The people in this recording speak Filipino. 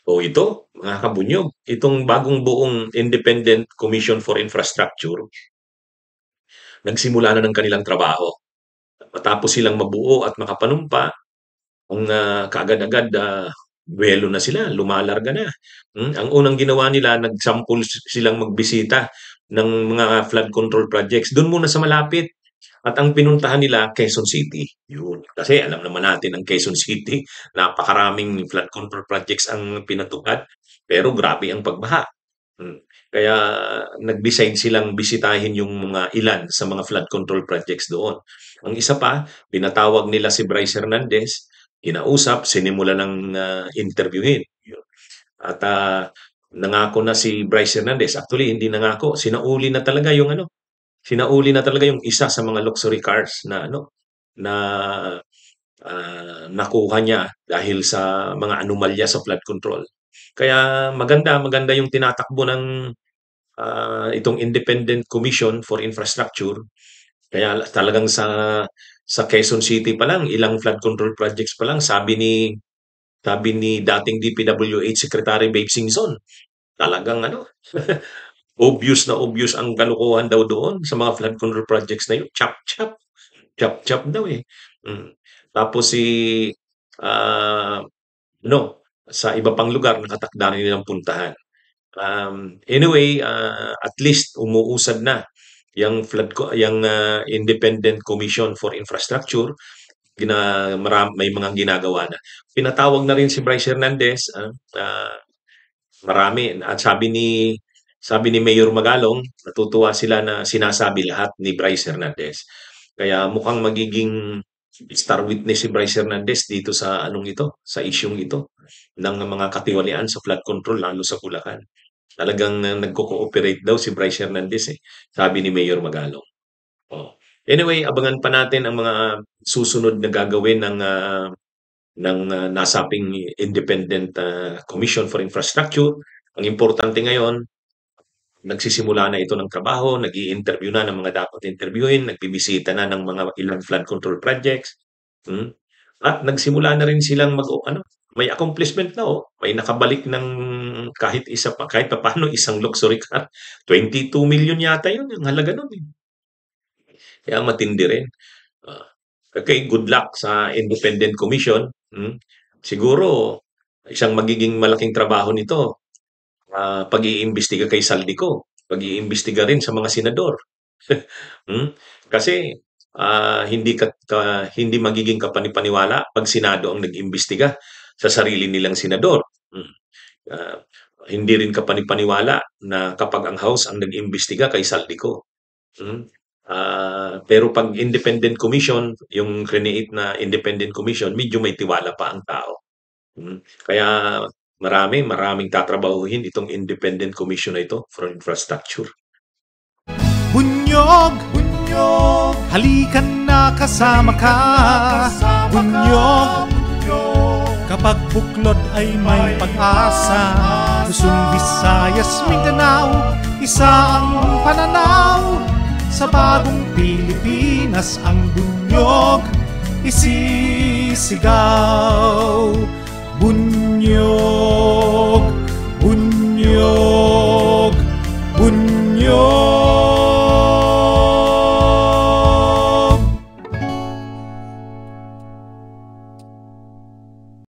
O ito, mga kabunyog, itong bagong buong Independent Commission for Infrastructure, nagsimula na ng kanilang trabaho. Matapos silang mabuo at makapanumpa, ang kaagad-agad buwelo na sila, lumalarga na. Ang unang ginawa nila, nagsampul silang magbisita ng mga flood control projects. Doon muna sa malapit. At ang pinuntahan nila, Quezon City. Yun. Kasi alam naman natin ang Quezon City, napakaraming flood control projects ang pinatupad. Pero grabe ang pagbaha. Hmm. Kaya nag-decide silang bisitahin yung mga ilan sa mga flood control projects doon. Ang isa pa, pinatawag nila si Bryce Hernandez, kinausap, sinimula ng interviewin. Yun. At nangako na si Bryce Hernandez. Actually, hindi nangako. Sinauli na talaga yung isa sa mga luxury cars na na nakuha niya dahil sa mga anomalya sa flood control. Kaya maganda, maganda yung tinatakbo ng itong Independent Commission for Infrastructure. Kaya talagang sa Quezon City pa lang, ilang flood control projects pa lang, sabi ni dating DPWH Secretary Babe Singson, talagang obvious ang kalokohan daw doon sa mga flood control projects na yun. Chop-chop. Chop-chop daw eh. Mm. Tapos ah, no, sa iba pang lugar nakatakda na nilang puntahan. Anyway, at least umuusad na yung Independent Commission for Infrastructure. May mga ginagawa na. Pinatawag na rin si Bryce Hernandez, marami at sabi ni Mayor Magalong, natutuwa sila na sinasabi lahat ni Bryce Hernandez. Kaya mukhang magiging star witness si Bryce Hernandez dito sa sa isyung ito ng mga katiwalian sa flood control lalo sa Bulacan. Talagang nagko-cooperate daw si Bryce Hernandez eh, sabi ni Mayor Magalong. Oh. Anyway, abangan pa natin ang mga susunod na gagawin ng nasabing Independent Commission for Infrastructure. Ang importante ngayon, nagsisimula na ito ng trabaho, nag-i-interview na ng mga dapat interviewin, nagbibisita na ng mga ilang flood control projects. Hmm? At nagsimula na rin silang may accomplishment na may nakabalik ng kahit pa paano isang luxury car. 22 million yata yun, ang halaga nun eh. Kaya matindi rin. Ah, okay, good luck sa Independent Commission. Siguro, isang magiging malaking trabaho nito, pag-iimbestiga kay Saldico, pag-iimbestiga rin sa mga senador. Hmm? Kasi hindi magiging kapanipaniwala pag Senado ang nag-imbestiga sa sarili nilang senador. Hmm. Ah, Hindi rin kapanipaniwala na kapag ang House ang nag-imbestiga kay Saldico. Hmm. Pero pag independent commission, yung create na independent commission, medyo may tiwala pa ang tao. Kaya maraming tatrabahuhin itong independent commission na ito for infrastructure. Bunyog, bunyog, halikan na kasama ka. Bunyog, kapag buklod ay may pag-asa. Luzon, Visayas, Mindanao, isa ang pananaw. Sa bagong Pilipinas ang bunyog isisigaw.